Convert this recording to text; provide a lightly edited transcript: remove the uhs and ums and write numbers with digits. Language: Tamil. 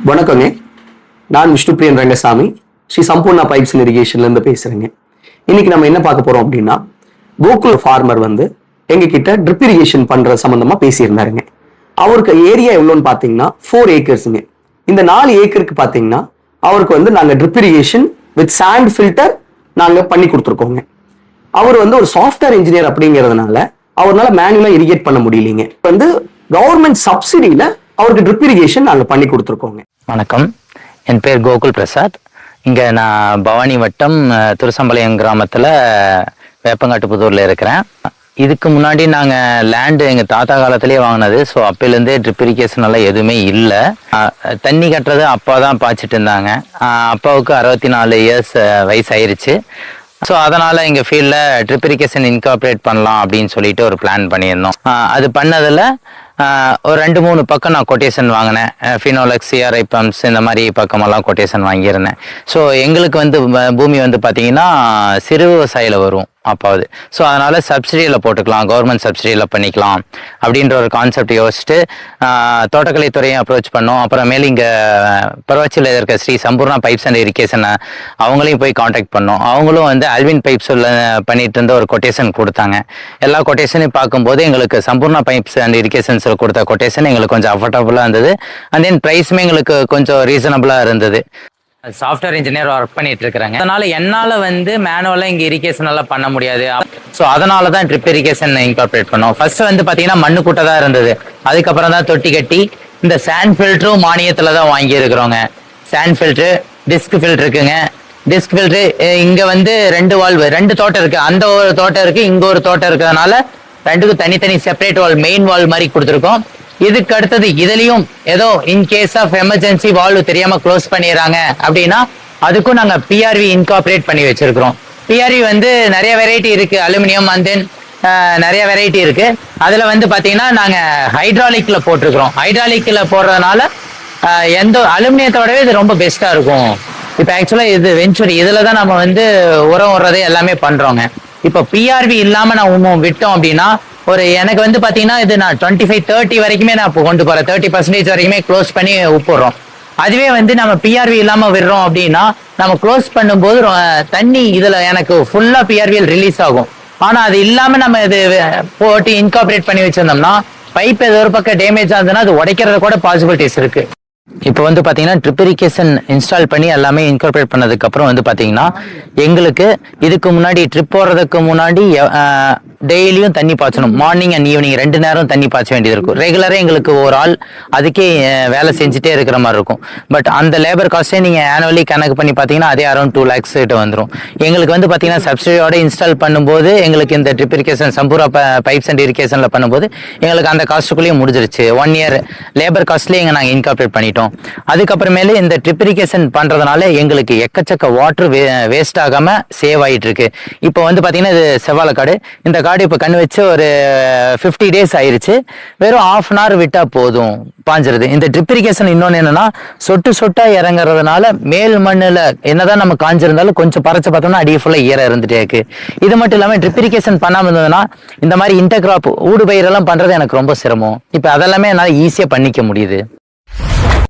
வணக்கங்க. நான் விஷ்ணுபிரியன் ரங்கசாமி, ஸ்ரீ சம்பூர்ணா பைப்ஸ் அண்ட் இரிகேஷன்ல இருந்து பேசுறேங்க. இன்னைக்கு நம்ம என்ன பார்க்க போறோம் அப்படின்னா, கோகுல் ஃபார்மர் எங்க கிட்ட ட்ரிப் இரிகேஷன் பண்ற சம்பந்தமா பேசியிருந்தாருங்க. அவருக்கு ஏரியா எவ்வளோன்னு பாத்தீங்கன்னா 4 ஏக்கர்ஸ்ங்க. இந்த 4 ஏக்கருக்கு பாத்தீங்கன்னா அவருக்கு நாங்க drip irrigation with sand filter நாங்க பண்ணி கொடுத்துருக்கோங்க. அவர் ஒரு சாஃப்ட்வேர் இன்ஜினியர் அப்படிங்கிறதுனால அவரால் மேனுவலா இரிகேட் பண்ண முடியலீங்க. கவர்மெண்ட் சப்சிடியில அவருக்கு ட்ரிப் இரிகேஷன் நாங்க பண்ணி கொடுத்துருக்கோங்க. வணக்கம், என் பேர் கோகுல் பிரசாத். இங்கே நான் பவானி வட்டம் திருசம்பாளையம் கிராமத்தில் வேப்பங்காட்டுப்புதூரில் இருக்கிறேன். இதுக்கு முன்னாடி நாங்கள் லேண்டு எங்கள் தாத்தா காலத்திலே வாங்கினது. ஸோ அப்போலேருந்தே ட்ரிப் இரிகேஷன் எல்லாம் எதுவுமே இல்லை. தண்ணி கட்டுறது அப்பா தான் பாய்ச்சிட்டு இருந்தாங்க. அப்பாவுக்கு 64 இயர்ஸ் வயசாயிருச்சு. ஸோ அதனால் எங்கள் ஃபீல்டில் ட்ரிப் இரிகேஷன் இன்கார்பரேட் பண்ணலாம் அப்படின்னு சொல்லிட்டு ஒரு பிளான் பண்ணியிருந்தோம். அது பண்ணதில் ஒரு 2-3 பக்கம் நான் கொட்டேஷன் வாங்கினேன். ஃபினோலெக்ஸ், சிஆர்ஐ பம்ப்ஸ் இந்த மாதிரி பக்கமெல்லாம் கொட்டேஷன் வாங்கியிருந்தேன். ஸோ எங்களுக்கு பூமி பார்த்தீங்கன்னா சிறு விவசாயியில் வரும் அப்பாவது. ஸோ அதனால் சப்சிடியில் போட்டுக்கலாம், கவர்மெண்ட் சப்சிடியில் பண்ணிக்கலாம் அப்படின்ற ஒரு கான்செப்ட் யோசிச்சுட்டு தோட்டக்கலைத்துறையை அப்ரோச் பண்ணோம். அப்புறமேல இங்கே பரவாச்சியில் இருக்க Shri Sampoorna pipes and irrigation அவங்களையும் போய் காண்டாக்ட் பண்ணோம். அவங்களும் அல்வின் பைப்ஸில் பண்ணிட்டு இருந்த ஒரு கொட்டேஷன் கொடுத்தாங்க. எல்லா கொட்டேஷனையும் பார்க்கும்போது எங்களுக்கு சம்பூர்ணா பைப்ஸ் அண்ட் இரிகேஷன்ஸில் கொடுத்த கொட்டேஷன் எங்களுக்கு கொஞ்சம் அஃபோர்டபுளாக இருந்தது. அண்ட் தென் ப்ரைஸுமே எங்களுக்கு கொஞ்சம் ரீசனபுளாக இருந்தது. சாஃப்ட்வேர் இன்ஜினியர் ஒர்க் பண்ணிட்டு இருக்கிறாங்க. அதனால என்னால் மேனுவலாக இங்கே இரிகேஷன் எல்லாம் பண்ண முடியாது. ஸோ அதனால தான் ட்ரிப் இரிகேஷன் இன்கார்பரேட் பண்ணோம். ஃபர்ஸ்ட் பார்த்தீங்கன்னா மண்ணு கூட்ட தான் இருந்தது. அதுக்கப்புறம் தான் தொட்டி கட்டி இந்த சாண்ட் ஃபில்டரும் மானியத்தில் தான் வாங்கியிருக்கிறோங்க. சாண்ட் ஃபில்ட்ரு, டிஸ்க் ஃபில்ட்ரு இருக்குங்க. டிஸ்க் ஃபில்ட்ரு இங்கே 2 வால்வு, 2 தோட்டம் இருக்குது. அந்த ஒரு தோட்டம் இருக்குது, இங்கே ஒரு தோட்டம் இருக்கிறதுனால 2க்கும் தனித்தனி செப்பரேட் வால், மெயின் வால் மாதிரி கொடுத்துருக்கோம். இதுக்கு அடுத்தது இதுலயும் ஏதோ in case of emergency valve தெரியாம க்ளோஸ் பண்ணிடுறாங்க அப்படின்னா அதுக்கும் நாங்க பிஆர்வி இன்கார்பரேட் பண்ணி வச்சிருக்கிறோம். பிஆர்வி நிறைய வெரைட்டி இருக்கு, அலுமினியம் அண்ட் தென் நிறைய வெரைட்டி இருக்கு. அதுல பாத்தீங்கன்னா நாங்க ஹைட்ராலிக்ல போட்டிருக்கிறோம். ஹைட்ராலிக்ல போடுறதுனால எந்த அலுமினியத்தோடவே இது ரொம்ப பெஸ்டா இருக்கும். இப்ப ஆக்சுவலா இது வெஞ்சுரி இதுல தான் நம்ம உரம் விடுறது எல்லாமே பண்றோங்க. இப்ப பிஆர்வி இல்லாம நான் விட்டோம் அப்படின்னா எனக்கு பாத்தீங்கன்னா இது நான் 25-30 வரைக்குமே நான் இப்போ கொண்டு போறேன். 30% வரைக்குமே க்ளோஸ் பண்ணி உப்புடுறோம். அதுவே நம்ம பிஆர்வி இல்லாம விடுறோம் அப்படின்னா நம்ம க்ளோஸ் பண்ணும்போது தண்ணி இதுல எனக்கு ஃபுல்லா பிஆர்வியில் ரிலீஸ் ஆகும். ஆனா அது இல்லாம நம்ம இது போட்டு இன்கார்பரேட் பண்ணி வச்சிருந்தோம்னா பைப் ஏதோ ஒரு பக்கம் டேமேஜ் ஆகுதுன்னா அது உடைக்கிறது கூட பாசிபிலிட்டிஸ் இருக்கு. இப்போ பாத்தீங்கன்னா ட்ரிப் இரிகேஷன் இன்ஸ்டால் பண்ணி எல்லாமே இன்கார்பரேட் பண்ணதுக்கு அப்புறம் பாத்தீங்கன்னா எங்களுக்கு இதுக்கு முன்னாடி ட்ரிப் போடுறதுக்கு முன்னாடி டெய்லியும் தண்ணி பாய்ச்சணும். மார்னிங் அண்ட் ஈவினிங் 2 நேரம் தண்ணி பாய்ச்ச வேண்டியது இருக்கும். ரெகுலரா எங்களுக்கு ஒரு ஆள் அதுக்கே வேலை செஞ்சுட்டே இருக்கிற மாதிரி இருக்கும். பட் அந்த லேபர் காஸ்டே நீங்க ஆனுவலி கணக்கு பண்ணி பாத்தீங்கன்னா அதே அரௌண்ட் 2 lakhs கிட்ட வந்துடும். எங்களுக்கு பாத்தீங்கன்னா சப்சிடியோட இன்ஸ்டால் பண்ணும்போது எங்களுக்கு இந்த drip irrigation Sampoorna pipes and இரிகேஷன்ல பண்ணும்போது எங்களுக்கு அந்த காஸ்ட்டுக்குள்ளேயே முடிஞ்சிருச்சு. 1 year லேபர் காஸ்ட்லயே நாங்க இன்கார்பரேட் பண்ணிட்டோம். அதுக்கப்புறமேலே இந்த ட்ரிப் இரிகேஷன் பண்றதுனால எங்களுக்கு எக்கச்சக்க வாட்டர் வேஸ்ட் ஆகாம சேவ் ஆயிட்டு இருக்கு. இப்போ பாத்தீங்கன்னா இது செவ்வாழைக்காடு. இந்த காடு இப்போ கண்ணு வச்சு ஒரு 50 days ஆயிருச்சு. வெறும் 1/2 hour விட்டா போதும் பாஞ்சிருது. இந்த ட்ரிப் இரிகேஷன் இன்னொன்னு என்னன்னா சொட்டு சொட்டா இறங்குறதுனால மேல் மண்ணுல என்னதான் நம்ம காஞ்சிருந்தாலும் கொஞ்சம் பறச்சு பார்த்தோம்னா அடி ஃபுல்லா ஈரம் இருந்துட்டே இருக்கு. இது மட்டும் இல்லாம ட்ரிப் இரிகேஷன் பண்ணாம இருந்ததுன்னா இந்த மாதிரி இன்டர்கிராப் ஊடு பயிரெல்லாம் பண்றது எனக்கு ரொம்ப சிரமம். இப்போ அதெல்லாமே என்னால் ஈஸியா பண்ணிக்க முடியுது.